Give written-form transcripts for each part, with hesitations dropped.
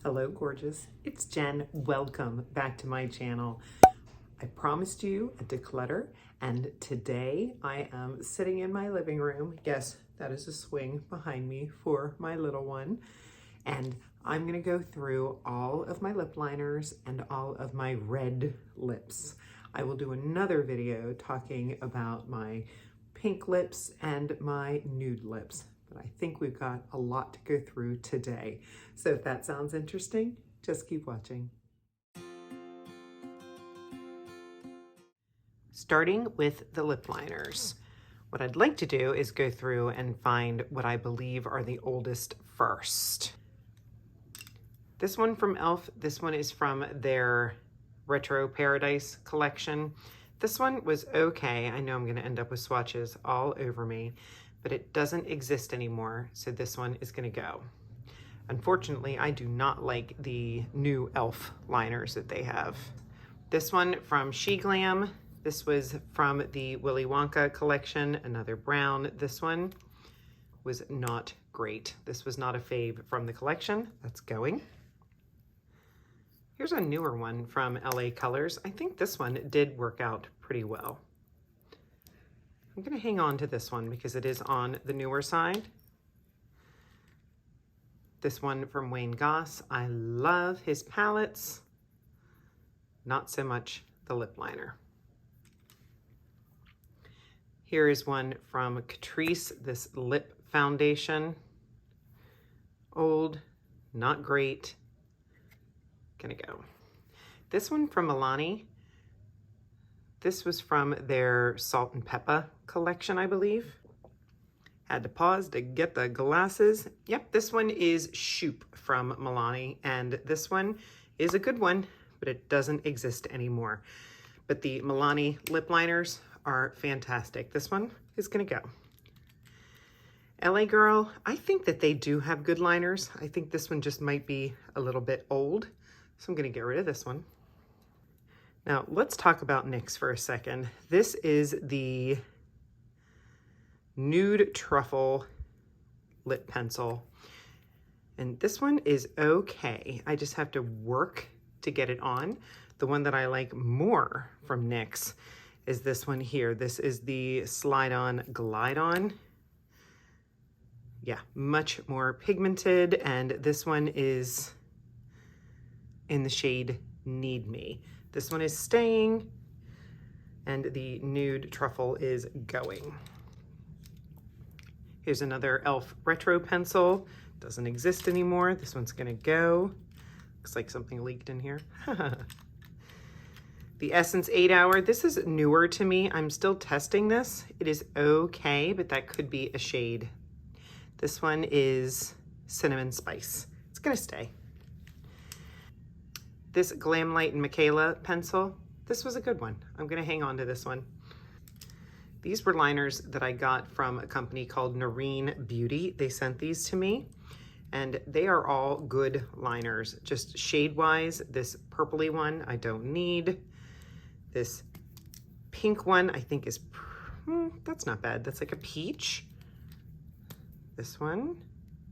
Hello, gorgeous. It's Jen. Welcome back to my channel. I promised you a declutter, and today I am sitting in my living room. Yes, that is a swing behind me for my little one. And I'm gonna go through all of my lip liners and all of my red lips. I will do another video talking about my pink lips and my nude lips. But I think we've got a lot to go through today. So if that sounds interesting, just keep watching. Starting with the lip liners. What I'd like to do is go through and find what I believe are the oldest first. This one from e.l.f., this one is from their Retro Paradise collection. This one was okay. I know I'm gonna end up with swatches all over me, but it doesn't exist anymore, so this one is gonna go. Unfortunately, I do not like the new e.l.f. liners that they have. This one from She Glam. This was from the Willy Wonka collection, another brown. This one was not great. This was not a fave from the collection. That's going. Here's a newer one from LA Colors. I think this one did work out pretty well. I'm gonna hang on to this one because it is on the newer side. This one from Wayne Goss. I love his palettes. Not so much the lip liner. Here is one from Catrice, this lip foundation. Old, not great. Gonna go. This one from Milani. This was from their Salt and Pepper collection, I believe. Had to pause to get the glasses. Yep, this one is Shoop from Milani, and this one is a good one, but it doesn't exist anymore. But the Milani lip liners are fantastic. This one is gonna go. LA Girl, I think that they do have good liners. I think this one just might be a little bit old, so I'm gonna get rid of this one. Now, let's talk about NYX for a second. This is the Nude Truffle lip pencil. And this one is okay. I just have to work to get it on. The one that I like more from NYX is this one here. This is the Slide On Glide On. Yeah, much more pigmented, and this one is in the shade Need Me. This one is staying, and the Nude Truffle is going. Here's another e.l.f. retro pencil. Doesn't exist anymore. This one's gonna go. Looks like something leaked in here. The Essence 8 Hour. This is newer to me. I'm still testing this. It is okay, but that could be a shade. This one is Cinnamon Spice. It's gonna stay. This Glam Light and Michaela pencil. This was a good one. I'm gonna hang on to this one. These were liners that I got from a company called Noreen Beauty. They sent these to me, and they are all good liners. Just shade-wise, this purpley one I don't need. This pink one I think is, that's not bad. That's like a peach. This one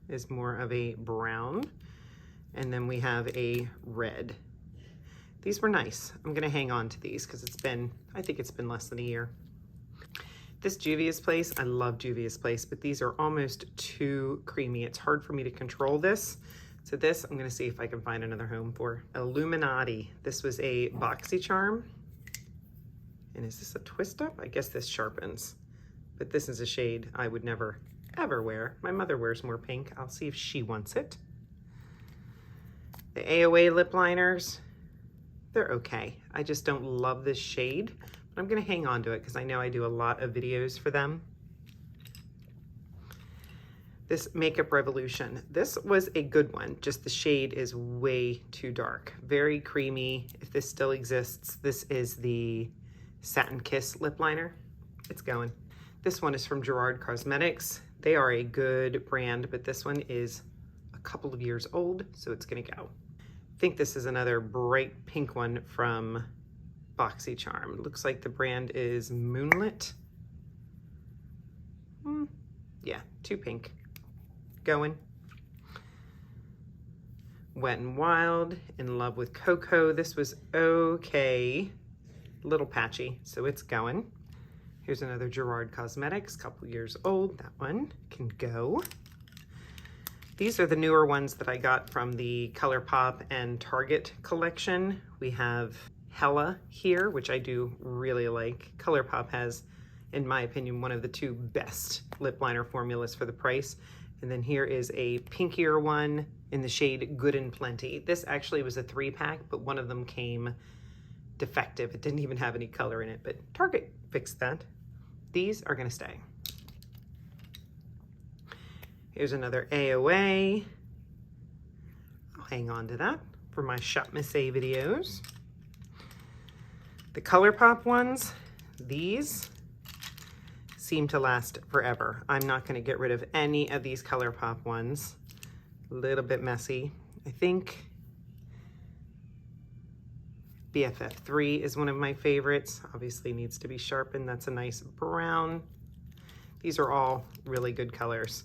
is more of a brown. And then we have a red. These were nice. I'm gonna hang on to these because I think it's been less than a year. This Juvia's Place, I love Juvia's Place, but these are almost too creamy. It's hard for me to control this. So this, I'm gonna see if I can find another home for. Illuminati. This was a Boxycharm. And is this a twist up? I guess this sharpens. But this is a shade I would never, ever wear. My mother wears more pink. I'll see if she wants it. The AOA lip liners, they're okay. I just don't love this shade. I'm gonna hang on to it because I know I do a lot of videos for them. This Makeup Revolution. This was a good one, just the shade is way too dark. Very creamy, if this still exists. This is the Satin Kiss lip liner. It's going. This one is from Gerard Cosmetics. They are a good brand, but this one is a couple of years old, so it's gonna go. I think this is another bright pink one from Boxycharm. Looks like the brand is Moonlit. Yeah, too pink. Going. Wet n Wild, In Love with Cocoa. This was okay, a little patchy, so it's going. Here's another Gerard Cosmetics, couple years old. That one can go. These are the newer ones that I got from the ColourPop and Target collection. We have Hella here, which I do really like. ColourPop has, in my opinion, one of the two best lip liner formulas for the price. And then here is a pinkier one in the shade Good and Plenty. This actually was a 3-pack, but one of them came defective. It didn't even have any color in it, but Target fixed that. These are gonna stay. Here's another AOA. I'll hang on to that for my Shop Miss A videos. The ColourPop ones, these seem to last forever. I'm not gonna get rid of any of these ColourPop ones. A little bit messy. I think BFF3 is one of my favorites. Obviously needs to be sharpened. That's a nice brown. These are all really good colors.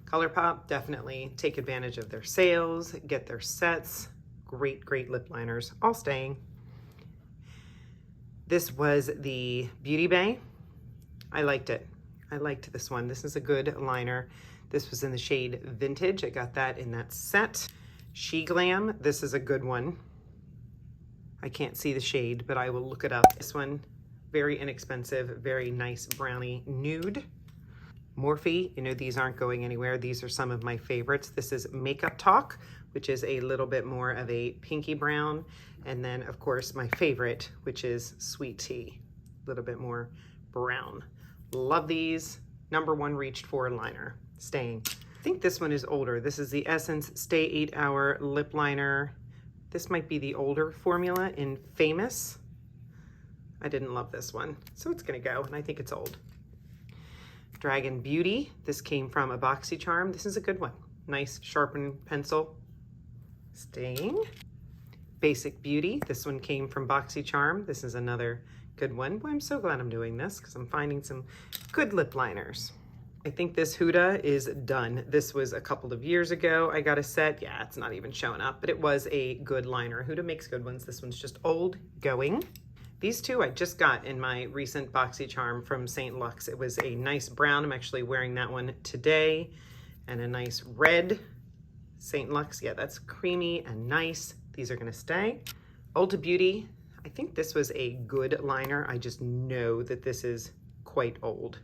ColourPop, definitely take advantage of their sales, get their sets. Great, great lip liners, all staying. This was the Beauty Bay. I liked it. I liked this one. This is a good liner. This was in the shade Vintage. I got that in that set. She Glam, this is a good one. I can't see the shade, but I will look it up. This one, very inexpensive, very nice brownie nude. Morphe, you know, these aren't going anywhere. These are some of my favorites. This is Makeup Talk, which is a little bit more of a pinky brown. And then, of course, my favorite, which is Sweet Tea, a little bit more brown. Love these. #1 reached for liner, staying. I think this one is older. This is the Essence Stay 8 Hour Lip Liner. This might be the older formula in Famous. I didn't love this one, so it's gonna go, and I think it's old. Dragon Beauty, this came from a Boxycharm. This is a good one. Nice sharpened pencil, staying. Basic Beauty, this one came from Boxycharm. This is another good one. Boy, I'm so glad I'm doing this because I'm finding some good lip liners. I think this Huda is done. This was a couple of years ago. I got a set. Yeah, it's not even showing up, but it was a good liner. Huda makes good ones. This one's just old going. These two I just got in my recent Boxycharm from St. Lux. It was a nice brown. I'm actually wearing that one today. And a nice red St. Lux. Yeah, that's creamy and nice. These are gonna stay. Ulta Beauty. I think this was a good liner. I just know that this is quite old.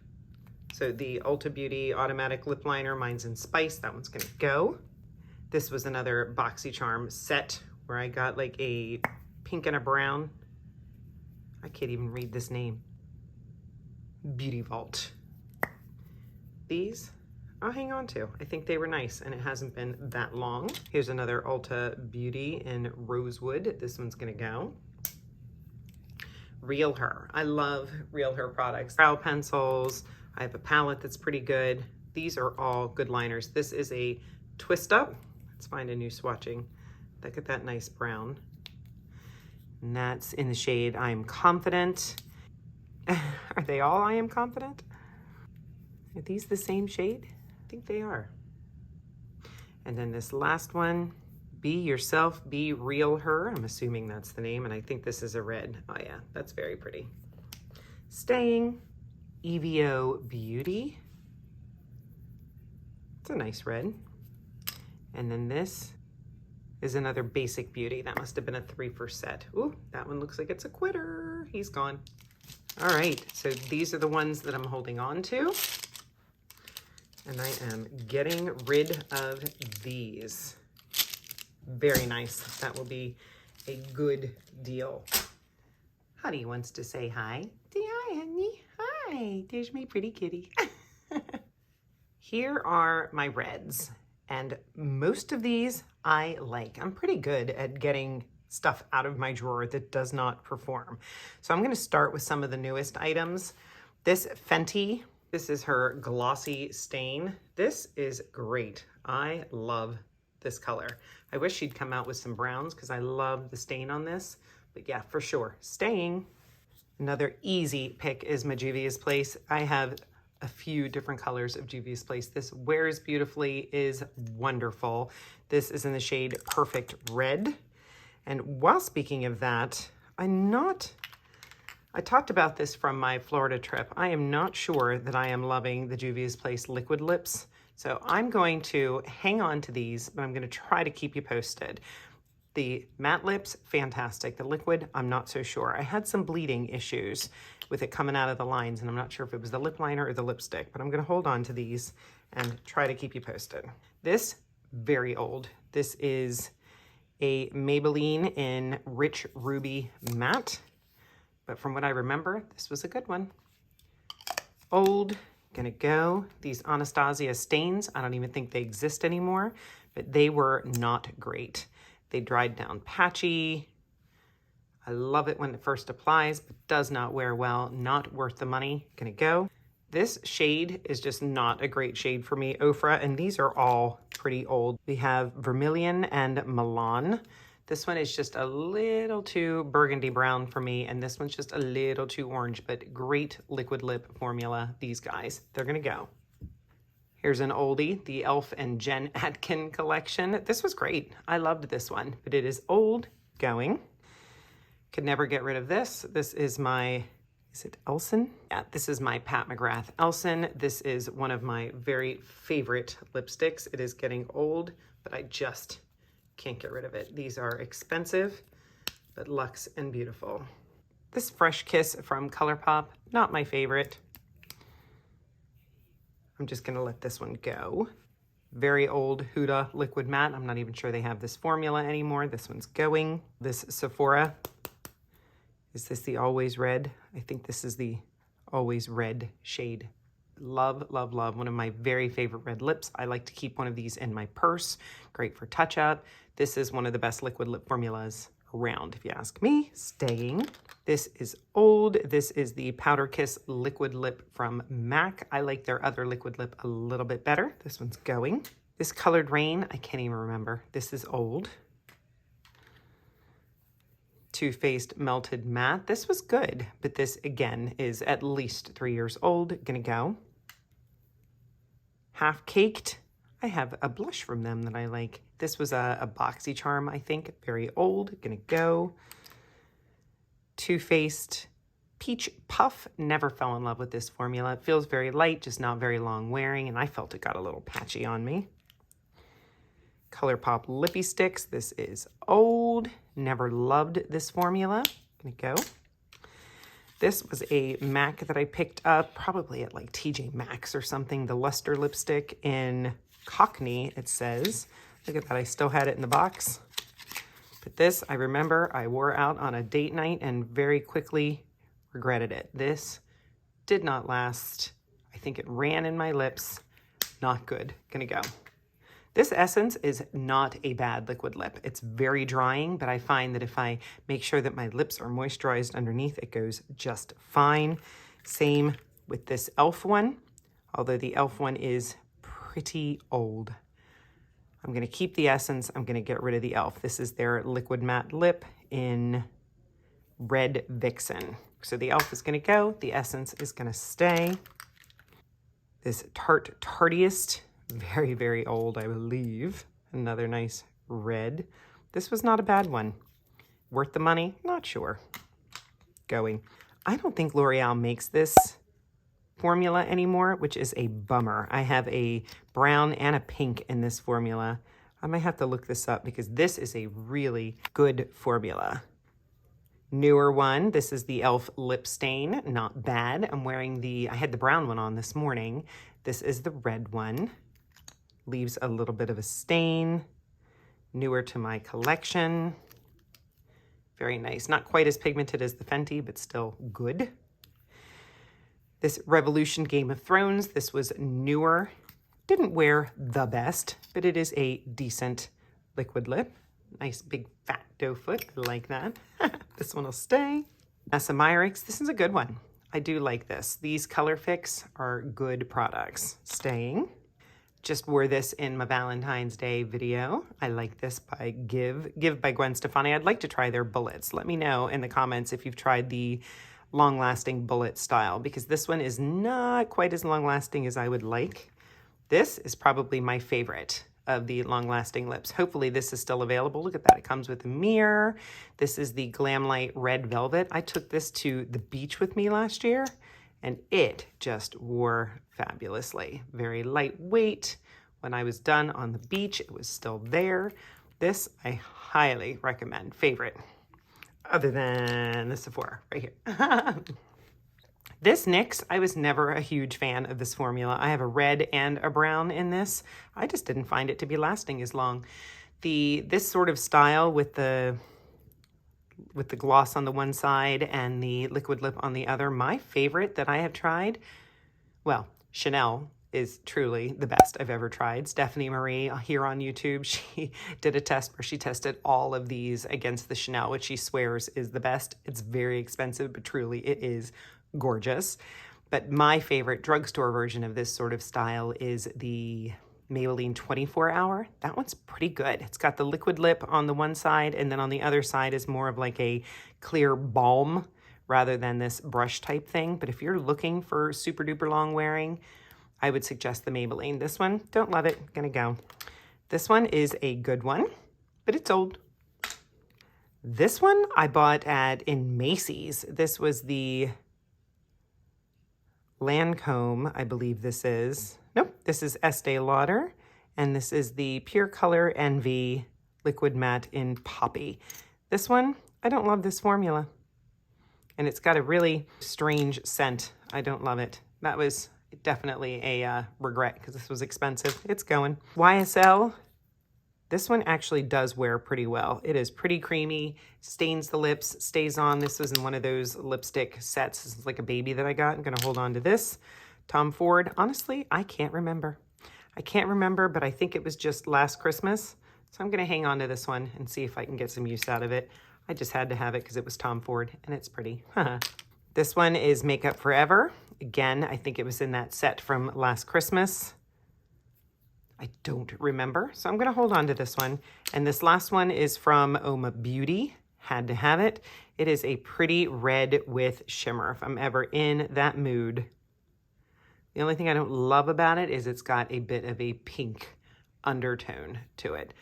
So the Ulta Beauty Automatic Lip Liner, mine's in Spice. That one's gonna go. This was another Boxycharm set where I got like a pink and a brown. I can't even read this name. Beauty Vault. These I'll hang on to. I think they were nice and it hasn't been that long. Here's another Ulta Beauty in Rosewood. This one's gonna go. Real Her. I love Real Her products. Brow pencils. I have a palette that's pretty good. These are all good liners. This is a twist up. Let's find a new swatching. Look at that nice brown. And that's in the shade I Am Confident. Are they all I Am Confident? Are these the same shade? I think they are. And then this last one, Be Yourself, Be Real Her. I'm assuming that's the name, and I think this is a red. Oh yeah, that's very pretty. Staying. EVO Beauty. It's a nice red. And then this is another Basic Beauty. That must have been a 3 for set. Ooh, that one looks like it's a quitter. He's gone. All right, so these are the ones that I'm holding on to. And I am getting rid of these. Very nice. That will be a good deal. Honey wants to say hi. Say hi, honey. Hi, there's my pretty kitty. Here are my reds, and most of these I like. I'm pretty good at getting stuff out of my drawer that does not perform. So I'm gonna start with some of the newest items. This Fenty, this is her glossy stain. This is great. I love this color. I wish she'd come out with some browns because I love the stain on this, but yeah, for sure, staying. Another easy pick is my Juvia's Place. I have a few different colors of Juvia's Place. This wears beautifully, is wonderful. This is in the shade Perfect Red. And while speaking of that, I talked about this from my Florida trip. I am not sure that I am loving the Juvia's Place liquid lips. So I'm going to hang on to these, but I'm going to try to keep you posted. The matte lips, fantastic. The liquid, I'm not so sure. I had some bleeding issues with it coming out of the lines, and I'm not sure if it was the lip liner or the lipstick, but I'm going to hold on to these and try to keep you posted. This, very old. This is a Maybelline in Rich Ruby Matte, but from what I remember, this was a good one. Old, gonna go. These Anastasia stains, I don't even think they exist anymore, but they were not great. They dried down patchy. I love it when it first applies, but does not wear well. Not worth the money. Gonna go. This shade is just not a great shade for me, Ofra, and these are all pretty old. We have Vermilion and Milan. This one is just a little too burgundy brown for me, and this one's just a little too orange, but great liquid lip formula, these guys. They're gonna go. Here's an oldie, the Elf and Jen Atkin collection. This was great. I loved this one, but it is old going. Could never get rid of this. This is my, is it Elson? Yeah, this is my Pat McGrath Elson. This is one of my very favorite lipsticks. It is getting old, but I just can't get rid of it. These are expensive, but luxe and beautiful. This Fresh Kiss from ColourPop, not my favorite. I'm just gonna let this one go. Very old Huda Liquid Matte. I'm not even sure they have this formula anymore. This one's going. This Sephora. Is this the Always Red? I think this is the Always Red shade. Love, love, love. One of my very favorite red lips. I like to keep one of these in my purse. Great for touch up. This is one of the best liquid lip formulas around, if you ask me. Staying. This is old. This is the Powder Kiss liquid lip from MAC. I like their other liquid lip a little bit better. This one's going. This Colored Rain, I can't even remember. This is old. Too Faced Melted Matte. This was good, but this again is at least 3 years old. Gonna go. Half Caked. I have a blush from them that I like. This was a Boxycharm, I think, very old. Gonna go. Too Faced Peach Puff. Never fell in love with this formula. It feels very light, just not very long wearing, and I felt it got a little patchy on me. ColourPop Lippy Sticks. This is old. Never loved this formula. Gonna go. This was a MAC that I picked up probably at like TJ Maxx or something. The Luster lipstick in Cockney, it says. Look at that, I still had it in the box. But this, I remember I wore out on a date night and very quickly regretted it. This did not last. I think it ran in my lips. Not good. Gonna go. This Essence is not a bad liquid lip. It's very drying, but I find that if I make sure that my lips are moisturized underneath, it goes just fine. Same with this e.l.f. one, although the e.l.f. one is pretty old. I'm gonna keep the Essence, I'm gonna get rid of the e.l.f. This is their liquid matte lip in Red Vixen. So the e.l.f. is gonna go, the Essence is gonna stay. This Tarte Tartiest, very, very old, I believe. Another nice red. This was not a bad one. Worth the money? Not sure. Going. I don't think L'Oreal makes this formula anymore, which is a bummer. I have a brown and a pink in this formula. I might have to look this up because this is a really good formula. Newer one, this is the e.l.f. Lip Stain, not bad. I'm wearing I had the brown one on this morning. This is the red one. Leaves a little bit of a stain. Newer to my collection. Very nice. Not quite as pigmented as the Fenty, but still good. This Revolution Game of Thrones. This was newer. Didn't wear the best, but it is a decent liquid lip. Nice big fat doe foot. I like that. This one will stay. Myrix. This is a good one. I do like this. These Color Fix are good products. Staying. Just wore this in my Valentine's Day video. I like this by Give by Gwen Stefani. I'd like to try their bullets. Let me know in the comments if you've tried the long-lasting bullet style, because this one is not quite as long-lasting as I would like. This is probably my favorite of the long-lasting lips. Hopefully this is still available. Look at that. It comes with a mirror. This is the Glamlight Red Velvet. I took this to the beach with me last year, and it just wore fabulously. Very lightweight. When I was done on the beach, it was still there. This I highly recommend. Favorite, other than the Sephora right here. This NYX, I was never a huge fan of this formula. I have a red and a brown in this. I just didn't find it to be lasting as long. This sort of style with the gloss on the one side and the liquid lip on the other, my favorite that I have tried, well, Chanel is truly the best I've ever tried. Stephanie Marie here on YouTube, she did a test where she tested all of these against the Chanel, which she swears is the best. It's very expensive, but truly it is gorgeous. But my favorite drugstore version of this sort of style is the Maybelline 24 Hour. That one's pretty good. It's got the liquid lip on the one side, and then on the other side is more of like a clear balm rather than this brush type thing. But if you're looking for super duper long wearing, I would suggest the Maybelline. This one, don't love it, gonna go. This one is a good one, but it's old. This one I bought in Macy's. This was the Lancome, I believe this is. Nope, this is Estee Lauder, and this is the Pure Color Envy Liquid Matte in Poppy. This one, I don't love this formula. And it's got a really strange scent. I don't love it. That was definitely a regret because this was expensive. It's going. YSL, this one actually does wear pretty well. It is pretty creamy, stains the lips, stays on. This was in one of those lipstick sets. This is like a baby that I got. I'm gonna hold on to this. Tom Ford, honestly, I can't remember. I can't remember, but I think it was just last Christmas. So I'm gonna hang on to this one and see if I can get some use out of it. I just had to have it because it was Tom Ford and it's pretty. This one is Makeup Forever. Again, I think it was in that set from last Christmas. I don't remember, so I'm gonna hold on to this one. And this last one is from Oma Beauty. Had to have it. It is a pretty red with shimmer, if I'm ever in that mood. The only thing I don't love about it is it's got a bit of a pink undertone to it.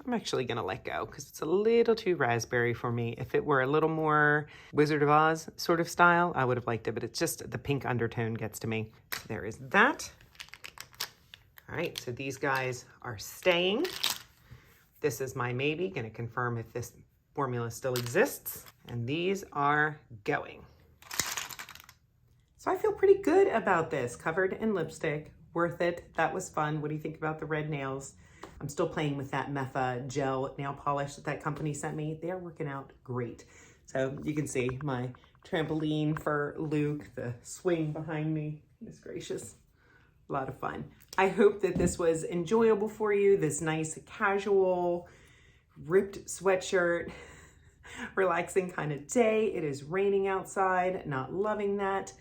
I'm actually gonna let go because it's a little too raspberry for me. If it were a little more Wizard of Oz sort of style, I would have liked it, but it's just the pink undertone gets to me. So there is that. All right, so these guys are staying. This is my maybe, gonna confirm if this formula still exists. And these are going. So I feel pretty good about this. Covered in lipstick, worth it. That was fun. What do you think about the red nails? I'm still playing with that Mepha gel nail polish that company sent me. They are working out great. So you can see my trampoline for Luke, the swing behind me. Goodness gracious, a lot of fun. I hope that this was enjoyable for you. This nice casual ripped sweatshirt, relaxing kind of day. It is raining outside, not loving that.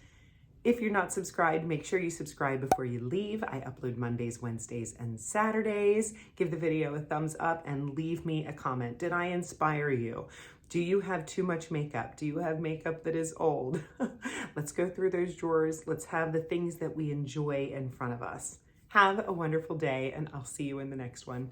If you're not subscribed, make sure you subscribe before you leave. I upload Mondays, Wednesdays, and Saturdays. Give the video a thumbs up and leave me a comment. Did I inspire you? Do you have too much makeup? Do you have makeup that is old? Let's go through those drawers. Let's have the things that we enjoy in front of us. Have a wonderful day, and I'll see you in the next one.